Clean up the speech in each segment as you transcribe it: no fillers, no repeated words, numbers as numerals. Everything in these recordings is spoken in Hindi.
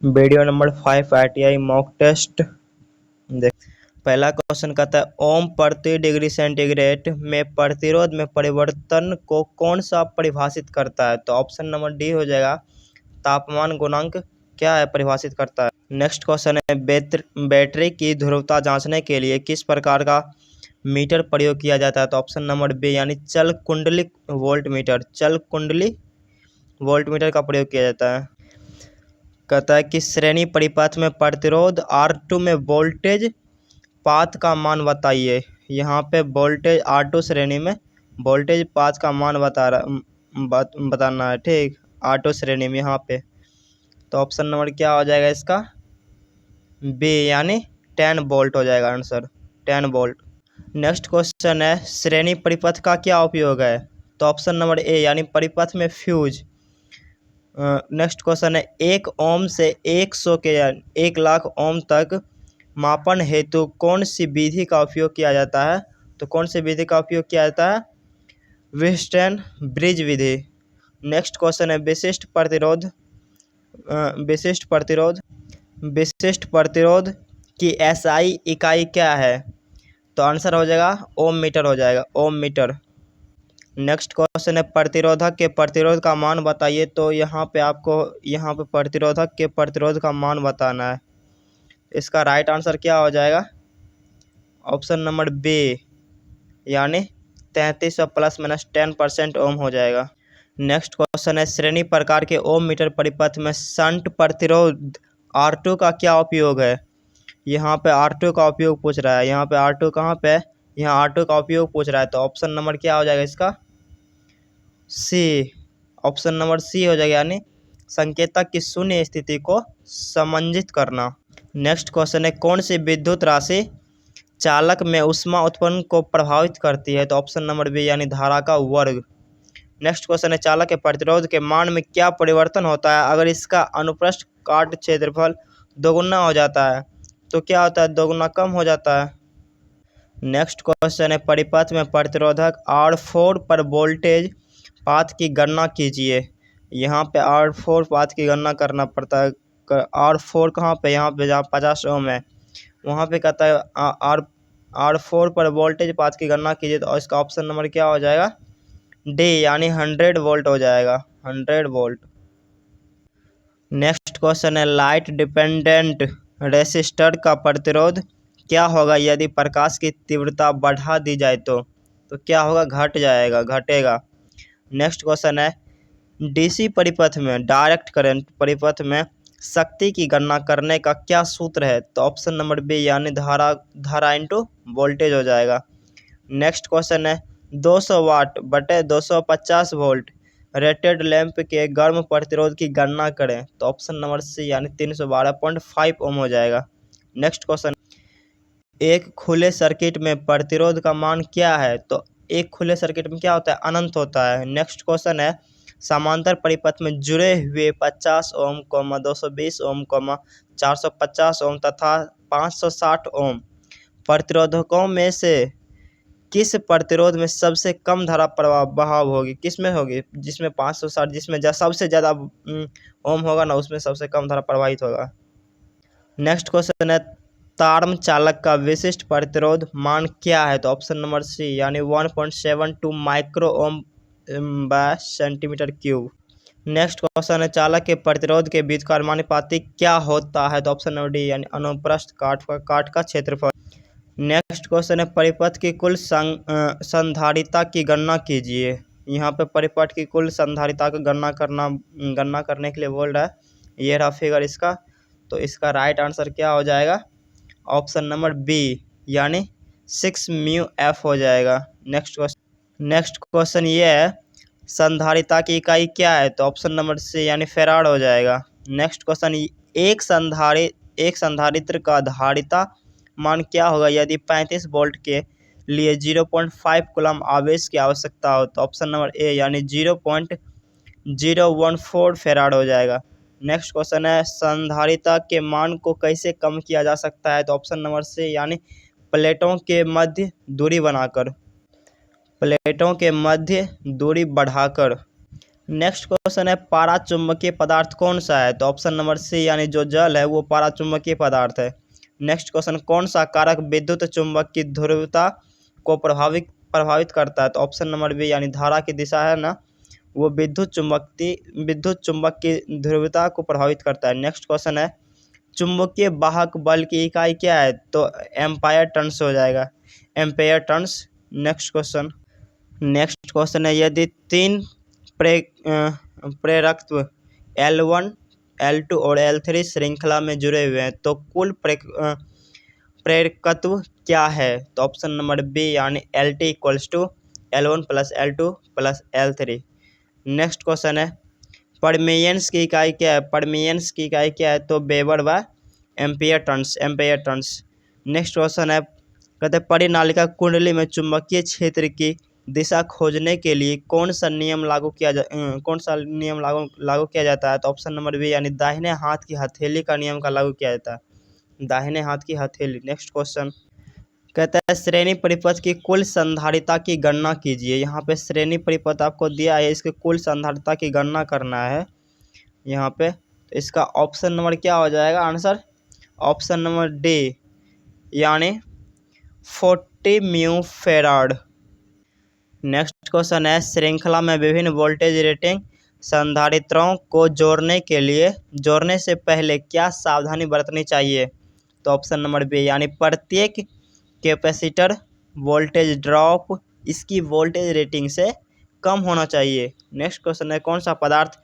Video number 5 RTI mock test. देख, पहला क्वेश्चन कहता है ओम प्रति डिग्री सेंटीग्रेड में प्रतिरोध में परिवर्तन को कौन सा परिभाषित करता है। तो ऑप्शन नंबर डी हो जाएगा। तापमान गुणांक क्या है, परिभाषित करता है। नेक्स्ट क्वेश्चन है बैटरी की ध्रुवता जांचने के लिए किस प्रकार का मीटर प्रयोग किया जाता है। तो ऑप्शन नंबर बी यानी चल कुंडली वोल्ट मीटर, चल कुंडली वोल्ट मीटर का प्रयोग किया जाता है। कहता है कि श्रेणी परिपथ में प्रतिरोध R2 में वोल्टेज पाथ का मान बताइए। यहाँ पे वोल्टेज R2 श्रेणी में वोल्टेज पाथ का मान बताना है, ठीक। R2 श्रेणी में यहाँ पे तो ऑप्शन नंबर क्या हो जाएगा इसका, बी यानी 10 वोल्ट हो जाएगा आंसर, 10 वोल्ट। नेक्स्ट क्वेश्चन है श्रेणी परिपथ का क्या उपयोग है। तो ऑप्शन नंबर ए यानी परिपथ में फ्यूज। नेक्स्ट क्वेश्चन है 1 ओम से 100 के 1 लाख ओम तक मापन हेतु कौन सी विधि का उपयोग किया जाता है। तो कौन सी विधि का उपयोग किया जाता है, व्हीटस्टोन ब्रिज विधि। नेक्स्ट क्वेश्चन है विशिष्ट प्रतिरोध की एसआई इकाई क्या है। तो आंसर हो जाएगा ओम मीटर हो जाएगा, ओम मीटर। नेक्स्ट क्वेश्चन है प्रतिरोधक के प्रतिरोध का मान बताइए। तो यहाँ पे आपको प्रतिरोधक के प्रतिरोध का मान बताना है। इसका राइट आंसर क्या हो जाएगा, ऑप्शन नंबर बी यानी 3300 प्लस माइनस 10% ओम हो जाएगा। नेक्स्ट क्वेश्चन है श्रेणी प्रकार के ओम मीटर परिपथ में शंट प्रतिरोध R2 का क्या उपयोग है। यहाँ पे R2 का उपयोग पूछ रहा है। यहाँ पे R2 कहाँ पे, यहाँ R2 का उपयोग पूछ रहा है। तो ऑप्शन नंबर क्या हो जाएगा इसका, सी, ऑप्शन नंबर सी हो जाएगा यानी संकेतक की शून्य स्थिति को समंजित करना। नेक्स्ट क्वेश्चन है कौन सी विद्युत राशि चालक में ऊष्मा उत्पन्न को प्रभावित करती है। तो ऑप्शन नंबर बी यानी धारा का वर्ग। नेक्स्ट क्वेश्चन है चालक के प्रतिरोध के मान में क्या परिवर्तन होता है अगर इसका अनुप्रस्थ काट क्षेत्रफल दोगुना हो जाता है। तो क्या होता है, दोगुना कम हो जाता है। नेक्स्ट क्वेश्चन है परिपथ में प्रतिरोधक R4 पर वोल्टेज पाथ की गणना कीजिए। यहाँ पे R4 पाथ की गणना करना पड़ता है। R4 कहाँ पे, यहाँ पे जहाँ 50 ओम है वहाँ पे कहता है R4 पर वोल्टेज पाथ की गणना कीजिए। तो इसका ऑप्शन नंबर क्या हो जाएगा, डी यानी 100 वोल्ट हो जाएगा, 100 वोल्ट। नेक्स्ट क्वेश्चन है लाइट डिपेंडेंट रेसिस्टर का प्रतिरोध क्या होगा यदि प्रकाश की तीव्रता बढ़ा दी जाए। तो क्या होगा, घट जाएगा, घटेगा। नेक्स्ट क्वेश्चन है डीसी परिपथ में डायरेक्ट करंट परिपथ में शक्ति की गणना करने का क्या सूत्र है। तो ऑप्शन नंबर बी यानी धारा इंटू वोल्टेज हो जाएगा। नेक्स्ट क्वेश्चन है 200 वाट बटे 250 वोल्ट रेटेड लैंप के गर्म प्रतिरोध की गणना करें। तो ऑप्शन नंबर सी यानी 312.5 ओम हो जाएगा। नेक्स्ट क्वेश्चन एक खुले सर्किट में प्रतिरोध का मान क्या है। तो एक खुले सर्किट में क्या होता है, अनंत होता है। नेक्स्ट क्वेश्चन है समांतर परिपथ में जुड़े हुए 50 ओम 220 ओम 450 ओम तथा 560 ओम प्रतिरोधकों में से किस प्रतिरोध में सबसे कम धारा बहाव होगी, किस में होगी, जिसमें 560 जिसमें सबसे ज़्यादा ओम होगा ना उसमें सबसे कम धारा प्रवाहित होगा। नेक्स्ट क्वेश्चन है तार चालक का विशिष्ट प्रतिरोध मान क्या है। तो ऑप्शन नंबर सी यानी 1.72 micro ohm by centimetre cube. Next question है चालक के प्रतिरोध के बीच का अनुपाती क्या होता है। तो ऑप्शन नंबर डी यानी अनुप्रस्थ काट का क्षेत्रफल। नेक्स्ट क्वेश्चन है परिपथ की कुल संधारिता की गणना कीजिए। यहाँ पे परिपथ की कुल संधारिता की गणना करने के लिए बोल रहा है। ये रहा फिगर इसका। तो इसका राइट आंसर क्या हो जाएगा, ऑप्शन नंबर बी यानी 6 म्यू एफ हो जाएगा। नेक्स्ट क्वेश्चन ये है संधारिता की इकाई क्या है। तो ऑप्शन नंबर सी यानी फेराड हो जाएगा। नेक्स्ट क्वेश्चन एक संधारित्र का धारिता मान क्या होगा यदि 35 वोल्ट के लिए 0.5 कूलम आवेश की आवश्यकता हो। तो ऑप्शन नंबर ए यानी 0.014 फेराड हो जाएगा। नेक्स्ट क्वेश्चन है संधारिता के मान को कैसे कम किया जा सकता है। तो ऑप्शन नंबर सी यानी प्लेटों के मध्य दूरी बढ़ाकर। नेक्स्ट क्वेश्चन है पारा चुंबकीय पदार्थ कौन सा है? तो ऑप्शन नंबर सी यानी जो जल है वो पारा चुंबकीय पदार्थ है। नेक्स्ट क्वेश्चन कौन सा कारक विद्युत चुंबक की ध्रुवता को प्रभावित करता है? तो ऑप्शन नंबर बी यानी धारा की दिशा है ना, वो विद्युत चुंबक की ध्रुवता को प्रभावित करता है। नेक्स्ट क्वेश्चन है चुंबकीय वाहक बल की इकाई क्या है? तो एम्पायर टर्न्स हो जाएगा, एम्पेयर टर्न्स। नेक्स्ट क्वेश्चन है यदि तीन प्रेरकत्व L1, L2 और L3 श्रृंखला में जुड़े हुए हैं तो कुल प्रेरकत्व क्या है? तो ऑप्शन नंबर बी यानी LT equals to L1 plus L2 plus L3। Next question है परमीयंस की इकाई क्या है? परमीयंस की इकाई क्या है? तो वेबर व एम्पियर टर्न्स। नेक्स्ट क्वेश्चन है कहते हैं परिनालिका कुंडली में चुंबकीय क्षेत्र की दिशा खोजने के लिए कौन सा नियम लागू किया जाता है? तो ऑप्शन नंबर बी यानी दाहिने हाथ की हथेली का नियम का लागू किया जाता है, दाहिने हाथ की हथेली। नेक्स्ट क्वेश्चन कहता है श्रेणी परिपथ की कुल संधारिता की गणना कीजिए। यहाँ पे श्रेणी परिपथ आपको दिया है, इसके कुल संधारिता की गणना करना है यहाँ पे। तो इसका ऑप्शन नंबर क्या हो जाएगा आंसर? ऑप्शन नंबर डी यानी 40 म्यू फेराड। नेक्स्ट क्वेश्चन है श्रृंखला में विभिन्न वोल्टेज रेटिंग संधारित्रों को जोड़ने से पहले क्या सावधानी बरतनी चाहिए? तो ऑप्शन नंबर बी यानी प्रत्येक कैपेसिटर वोल्टेज ड्रॉप इसकी वोल्टेज रेटिंग से कम होना चाहिए। नेक्स्ट क्वेश्चन है कौन सा पदार्थ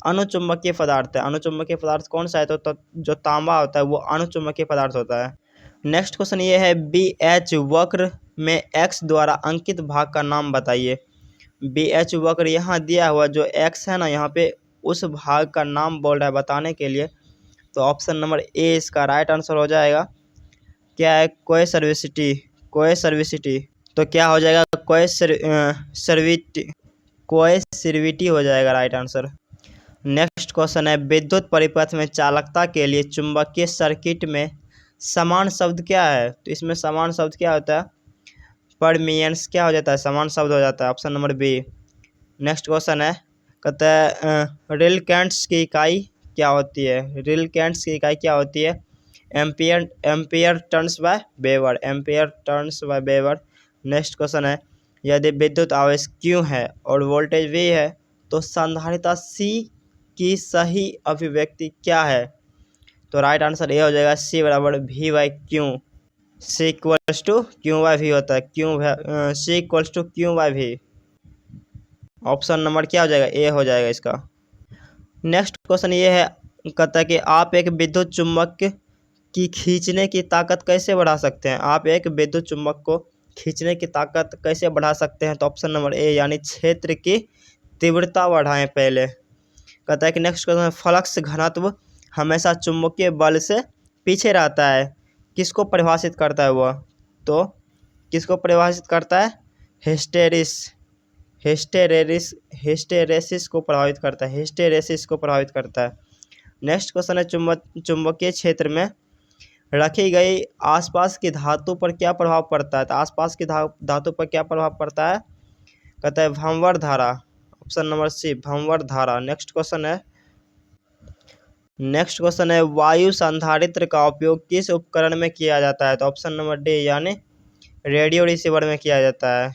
अनुचुंबकीय पदार्थ है? अनुचुंबकीय पदार्थ कौन सा है? तो जो तांबा होता है वो अनुचुंबकीय पदार्थ होता है। नेक्स्ट क्वेश्चन ये है BH वक्र में x द्वारा अंकित भाग का नाम बताइए। BH वक्र यहाँ दिया हुआ जो x है ना, यहाँ पे उस भाग का नाम बोल रहा है बताने के लिए। तो ऑप्शन नंबर ए इसका राइट आंसर हो जाएगा। क्या है? कोएसर्विसिटी। तो क्या हो जाएगा? कोएसर्विटी हो जाएगा राइट आंसर। नेक्स्ट क्वेश्चन है विद्युत परिपथ में चालकता के लिए चुंबकीय सर्किट में समान शब्द क्या है? तो इसमें समान शब्द क्या होता है? परमीयंस क्या हो जाता है? समान शब्द हो जाता है, option number B. Next question है कहता है रिलक्टेंस की इकाई क्या होती है? रिलक्टेंस की इकाई क्या होती है? Ampere turns bye weber. Next question है यदि विद्युत आवेश Q है और वोल्टेज V है तो संधारिता C की सही अभिव्यक्ति क्या है? तो राइट आंसर ये हो जाएगा C बराबर V/Q। C equals to Q/V होता है, C equals to Q/V। Option number क्या हो जाएगा? ए हो जाएगा इसका। नेक्स्ट क्वेश्चन ये है कहता है कि आप एक विद्युत चुंबक की खींचने की ताकत कैसे बढ़ा सकते हैं? आप एक विद्युत चुंबक को खींचने की ताकत कैसे बढ़ा सकते हैं? तो ऑप्शन नंबर ए यानी क्षेत्र की तीव्रता बढ़ाएं पहले। कहता है कि नेक्स्ट क्वेश्चन फ्लक्स घनत्व हमेशा चुंबकीय बल से पीछे रहता है, किसको परिभाषित करता है वह? तो किसको परिभाषित करता है? हिस्टेरेसिस को प्रभावित करता है। नेक्स्ट क्वेश्चन है चुंबकीय क्षेत्र में रखी गई आसपास की धातु पर क्या प्रभाव पड़ता है? तो आसपास की धातु पर क्या प्रभाव पड़ता है? कहता है भंवर धारा, ऑप्शन नंबर सी भंवर धारा। नेक्स्ट क्वेश्चन है वायु संधारित्र का उपयोग किस उपकरण में किया जाता है? तो ऑप्शन नंबर डी यानी रेडियो रिसीवर में किया जाता है।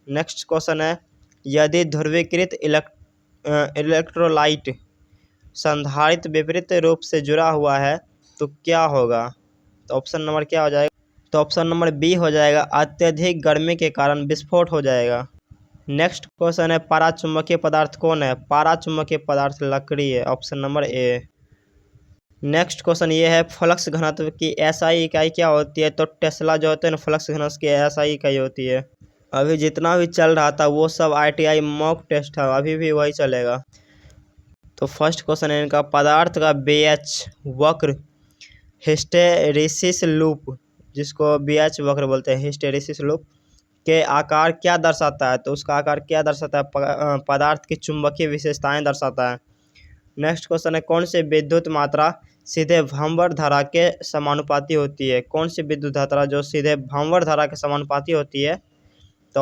नेक्स्ट क्वेश्चन है यदि ध्रुवीकृत इलेक्ट्रोलाइट संधारित्र विपरीत रूप से जुड़ा हुआ है तो क्या होगा? तो ऑप्शन नंबर क्या हो जाएगा? तो ऑप्शन नंबर बी हो जाएगा अत्यधिक गर्मी के कारण विस्फोट हो जाएगा। नेक्स्ट क्वेश्चन है पाराचुंबकीय पदार्थ कौन है? पाराचुंबकीय पदार्थ लकड़ी है, option number A. Next question ये है फ्लक्स घनत्व की एसआई इकाई क्या होती है? तो टेस्ला जो होते हैं ना, फ्लक्स घनत्व की एसआई इकाई होती है। अभी जितना भी चल रहा था वो सब ITI मॉक टेस्ट है, अभी भी वही चलेगा। तो फर्स्ट क्वेश्चन है इनका पदार्थ का BH वक्र हिस्टेरिसिस लूप, जिसको BH वक्र बोलते हैं, हिस्टेरिसिस लूप के आकार क्या दर्शाता है? तो उसका आकार क्या दर्शाता है? पदार्थ की चुंबकीय विशेषताएं दर्शाता है। नेक्स्ट क्वेश्चन है कौन सी विद्युत मात्रा सीधे भंवर धारा के समानुपाती होती है? कौन सी विद्युत धारा जो सीधे भंवर धारा के समानुपाती होती है? तो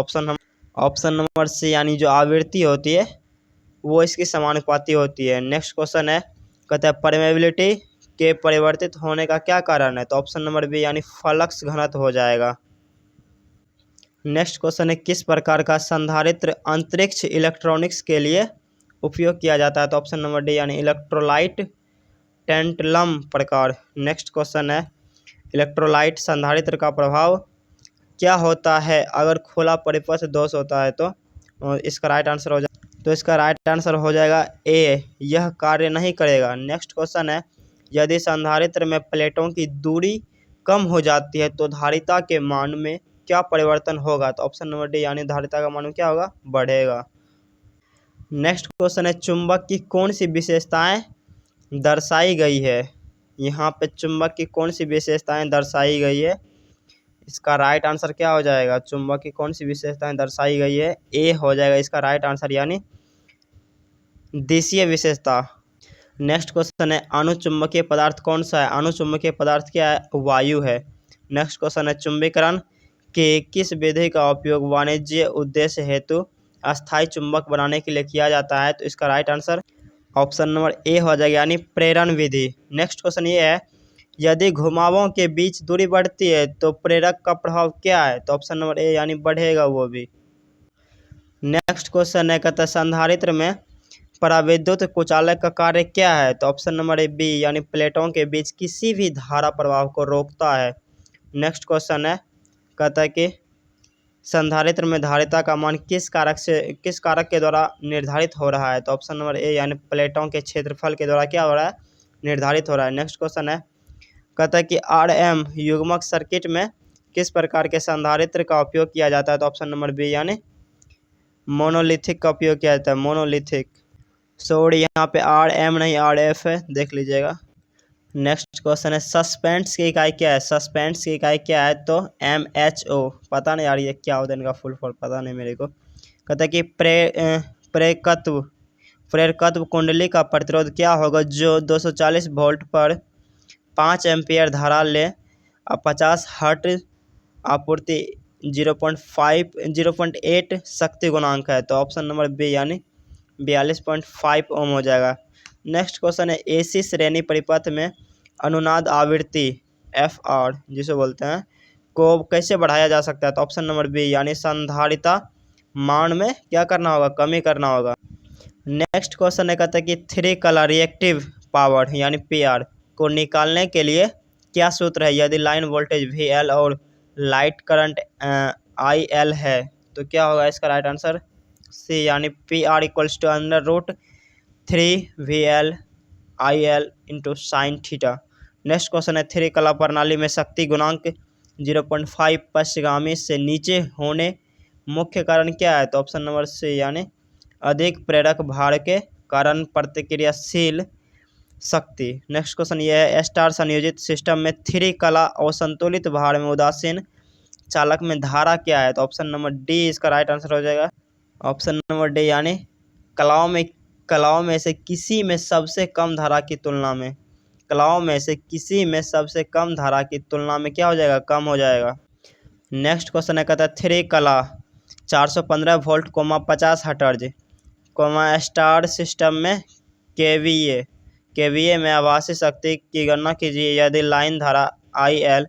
ऑप्शन नंबर सी यानी जो आवृत्ति होती है वो इसकी समानुपाती होती है। नेक्स्ट क्वेश्चन है, कहता है परमेबिलिटी के परिवर्तित होने का क्या कारण है? तो ऑप्शन नंबर बी यानी फ्लक्स घनत्व हो जाएगा। नेक्स्ट क्वेश्चन है, किस प्रकार का संधारित्र अंतरिक्ष इलेक्ट्रॉनिक्स के लिए उपयोग किया जाता है? तो ऑप्शन नंबर डी यानी इलेक्ट्रोलाइट टेंटलम प्रकार। नेक्स्ट क्वेश्चन है, इलेक्ट्रोलाइट संधारित्र का प्रभाव क्या होता है अगर खुला परिपथ दोष होता है? तो इसका राइट आंसर हो जाएगा, तो इसका राइट आंसर हो जाएगा ए, यह कार्य नहीं करेगा। नेक्स्ट क्वेश्चन है, यदि संधारित्र में प्लेटों की दूरी कम हो जाती है तो धारिता के मान में क्या परिवर्तन होगा? तो ऑप्शन नंबर डी यानी धारिता का मान क्या होगा? बढ़ेगा। नेक्स्ट क्वेश्चन है, चुंबक की कौन सी विशेषताएं दर्शाई गई है? यहाँ पे चुंबक की कौन सी विशेषताएं दर्शाई गई है? इसका राइट आंसर क्या हो जाएगा? चुंबक की कौन सी विशेषताएं दर्शाई गई है? ए हो जाएगा इसका राइट आंसर यानी दिशीय विशेषता। नेक्स्ट क्वेश्चन है, अनुचुंबकीय पदार्थ कौन सा है? अनुचुंबकीय पदार्थ क्या है? वायु है। नेक्स्ट क्वेश्चन है, चुंबकीकरण के किस विधि का उपयोग वाणिज्य उद्देश्य हेतु अस्थायी चुंबक बनाने के लिए किया जाता है? तो इसका right answer option number A हो जाएगा यानी प्रेरण विधि। नेक्स्ट क्वेश्चन ये है, यदि घुमावों के बीच दूरी बढ़ती है तो प्रेरक का प्रभाव क्या है? तो ऑप्शन नंबर ए यानी बढ़ेगा वो भी। नेक्स्ट क्वेश्चन है, कहता है संधारित्र में पराविद्युत कुचालक का कार्य क्या है? तो ऑप्शन नंबर ए बी यानी प्लेटों के बीच किसी भी धारा प्रवाह को रोकता है। नेक्स्ट क्वेश्चन है, कहता है कि संधारित्र में धारिता का मान किस कारक के द्वारा निर्धारित हो रहा है? तो ऑप्शन नंबर ए यानी प्लेटों के क्षेत्रफल के द्वारा क्या हो रहा है? निर्धारित हो रहा है। नेक्स्ट क्वेश्चन है, कहता है कि आरएम युग्मक सर्किट में किस प्रकार के संधारित्र का उपयोग किया जाता है? तो ऑप्शन नंबर बी यानी मोनोलिथिक का उपयोग किया जाता है, मोनोलिथिक। सॉरी यहाँ पे आरएम नहीं आरएफ है, देख लीजिएगा। नेक्स्ट क्वेश्चन है, सस्पेंस की इकाई क्या है? सस्पेंस की इकाई क्या है? तो MHO। पता नहीं यार ये क्या होता है, इनका फुल फॉर्म पता नहीं मेरे को। कहता है कि प्रेरकत्व कुंडली का प्रतिरोध क्या होगा जो 240 वोल्ट पर 5 एम्पियर धारा ले 50 हर्ट्ज आपूर्ति 0.8 शक्ति गुणांक है? तो ऑप्शन नंबर बी यानी 42.5 ओम हो जाएगा। नेक्स्ट क्वेश्चन है, AC श्रेणी परिपथ में अनुनाद आवृत्ति FR जिसे बोलते हैं को कैसे बढ़ाया जा सकता है? तो ऑप्शन नंबर बी यानी संधारिता मान में क्या करना होगा? कमी करना होगा। नेक्स्ट क्वेश्चन है, कहता है कि 3 कला रिएक्टिव पावर यानी PR को निकालने के लिए क्या सूत्र है? यदि लाइन वोल्टेज VL और लाइट करंट IL है तो क्या होगा इसका राइट आंसर? सी यानी PR equals to √3VL IL into sine theta. Next question है, 3 कला प्रणाली में शक्ति गुणांक 0.5 पश्चिगामी से नीचे होने मुख्य कारण क्या है? तो ऑप्शन नंबर सी यानी अधिक प्रेरक भार के कारण प्रतिक्रियाशील शक्ति। नेक्स्ट क्वेश्चन ये है, स्टार संयोजित सिस्टम में 3 कला असंतुलित भार में उदासीन चालक में धारा क्या है? तो ऑप्शन नंबर डी इसका राइट आंसर हो जाएगा। ऑप्शन नंबर डी यानी कलाओं में से किसी में सबसे कम धारा की तुलना में, कलाओं में से किसी में सबसे कम धारा की तुलना में क्या हो जाएगा? कम हो जाएगा। नेक्स्ट क्वेश्चन है, कहता है 3 कला 415 वोल्ट 50 हर्ट्ज स्टार सिस्टम में केवीए में आभासी शक्ति की गणना कीजिए यदि लाइन धारा IL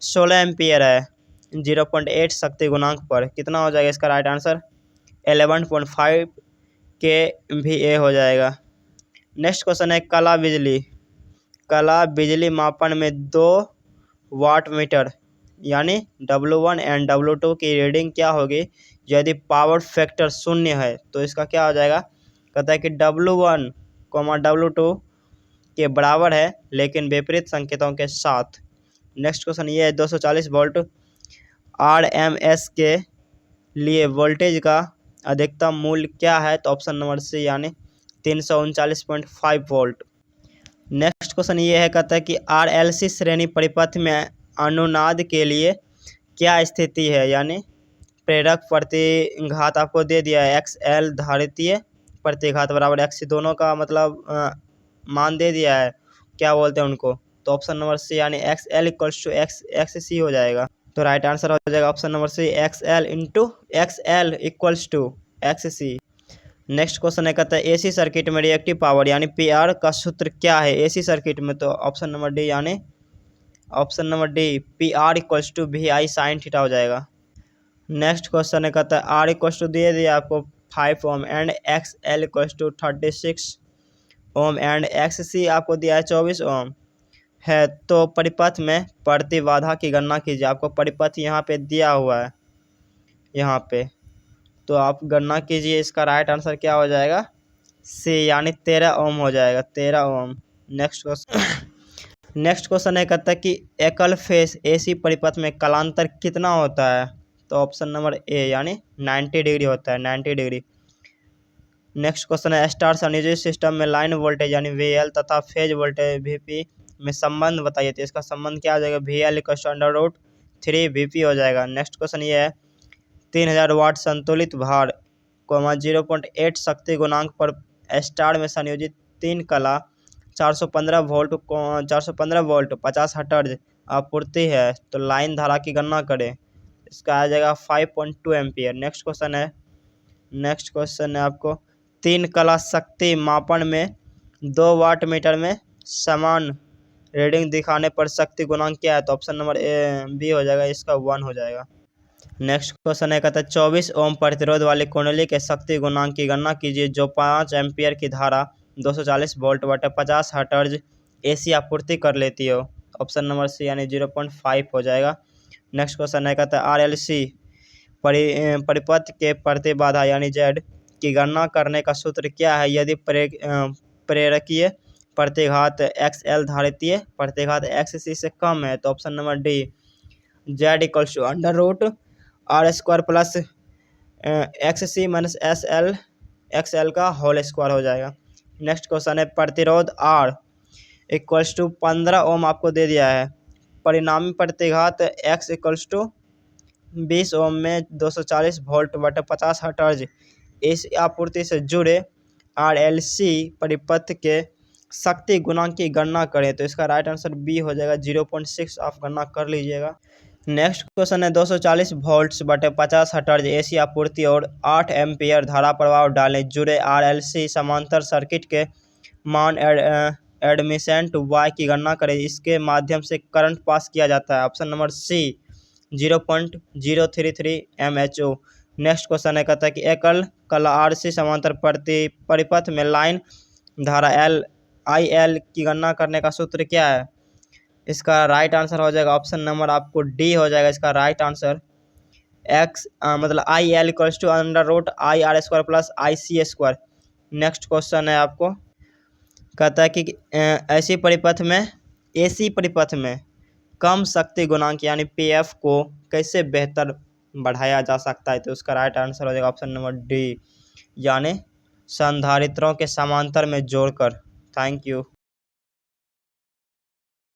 16 एम्पियर है 0.8 शक्ति गुणांक पर, कितना हो जाएगा इसका राइट आंसर? 11.5 kVA हो जाएगा। नेक्स्ट क्वेश्चन है, कला बिजली मापन में 2 वाट मीटर यानी W1 एंड W2 की रीडिंग क्या होगी यदि पावर फैक्टर 0 है? तो इसका क्या हो जाएगा? कहता है कि W1, W2 के बराबर है लेकिन विपरीत संकेतों के साथ। नेक्स्ट क्वेश्चन ये है, 240 वोल्ट RMS के लिए वोल्टेज का अधिकतम मूल्य क्या है? तो ऑप्शन नंबर सी यानी 339.5 वोल्ट। नेक्स्ट क्वेश्चन ये है, कहता है कि RLC श्रेणी परिपथ में अनुनाद के लिए क्या स्थिति है? यानी प्रेरक प्रतिघात आपको दे दिया है XL, धारितीय प्रतिघात बराबर XC, दोनों का मतलब मान दे दिया है, क्या बोलते हैं उनको? तो ऑप्शन नंबर सी यानी XL इक्वल्स टू XC हो जाएगा। तो राइट आंसर हो जाएगा option number C XL equals to XC। Next question है, कहता है एसी सर्किट में रिएक्टिव पावर यानी पीआर का सूत्र क्या है एसी सर्किट में? तो ऑप्शन नंबर डी यानी option number D PR equals to V I sine theta हो जाएगा। नेक्स्ट क्वेश्चन है, कहता है आर इक्वल्स टू दिए दिया आपको 5 ohm and X L equals to 36 ohm and X C आपको दिया है 24 ओम है। तो परिपथ में प्रतिबाधा की गणना कीजिए। आपको परिपथ यहाँ पे दिया हुआ है, यहाँ पे तो आप गणना कीजिए। इसका राइट आंसर क्या हो जाएगा? सी यानी 13 ओम हो जाएगा, 13 ओम। नेक्स्ट क्वेश्चन है, कहता है कि एकल फेस एसी परिपथ में कलांतर कितना होता है? तो ऑप्शन नंबर ए यानी 90 डिग्री होता है, 90 डिग्री। नेक्स्ट क्वेश्चन है, स्टार संयोजित सिस्टम में लाइन वोल्टेज यानी VL तथा फेज वोल्टेज VP में संबंध बताइए। तो इसका संबंध क्या हो जाएगा? VL = √3 VP हो जाएगा। नेक्स्ट क्वेश्चन ये है, 3000 वाट संतुलित भार 0.8 शक्ति गुणांक पर स्टार में संयोजित 3 कला 415 वोल्ट 50 हर्ट्ज आपूर्ति है। तो लाइन धारा की गणना करें। इसका आ जाएगा 5.2 एम्पियर। नेक्स्ट क्वेश्चन है आपको, 3 कला शक्ति मापन में 2 वाट मीटर में समान रीडिंग दिखाने पर शक्ति गुणांक क्या है? तो ऑप्शन नंबर ए बी हो जाएगा, इसका 1 हो जाएगा। नेक्स्ट क्वेश्चन है, कहता है 24 ओम प्रतिरोध वाली कुंडली के शक्ति गुणांक की गणना कीजिए जो 5 एम्पियर की धारा 240 वोल्ट बटे 50 हर्ट्ज एसी आपूर्ति कर लेती हो। ऑप्शन नंबर सी यानी 0.5 हो जाएगा। नेक्स्ट क्वेश्चन है, कहता है RLC परिपथ के प्रतिबाधा यानी Z की गणना करने का सूत्र क्या है यदि प्रेरकीय प्रतिघात XL धारितीय प्रतिघात XC से कम है? तो option number D Z = √R² plus XC minus XL का होल स्क्वायर हो जाएगा। नेक्स्ट क्वेश्चन है, प्रतिरोध R = 15 ओम आपको दे दिया है। परिणामी प्रतिघात X = 20 ओम में 240 वोल्ट बटे 50 हर्ट्ज एसी आपूर्ति से जुड़े RLC परिपथ के शक्ति गुणांक की गणना करें। तो इसका राइट आंसर बी हो जाएगा, 0.6 आप गणना कर लीजिएगा। नेक्स्ट क्वेश्चन है, 240 वोल्ट्स बटे 50 हर्ट्ज एसी आपूर्ति और 8 एम्पियर धारा प्रवाह डालें जुड़े RLC समांतर सर्किट के मान एडमिसेंट Y की गणना करें। इसके माध्यम से करंट पास किया जाता है। Option number C 0.033 mho। Next question है, कहता है कि एकल कला RC समांतर परिपथ में लाइन धारा IL की गणना करने का सूत्र क्या है? इसका राइट आंसर हो जाएगा ऑप्शन नंबर आपको डी हो जाएगा। इसका राइट आंसर मतलब IL = √IR² plus IC²। Next question है आपको, कहता है कि एसी परिपथ में कम शक्ति गुणांक यानी PF को कैसे बेहतर बढ़ाया जा सकता है? तो उसका राइट आंसर हो जाएगा ऑप्शन नंबर डी यानी संधारित्रों के समांतर में जोड़कर। Thank you.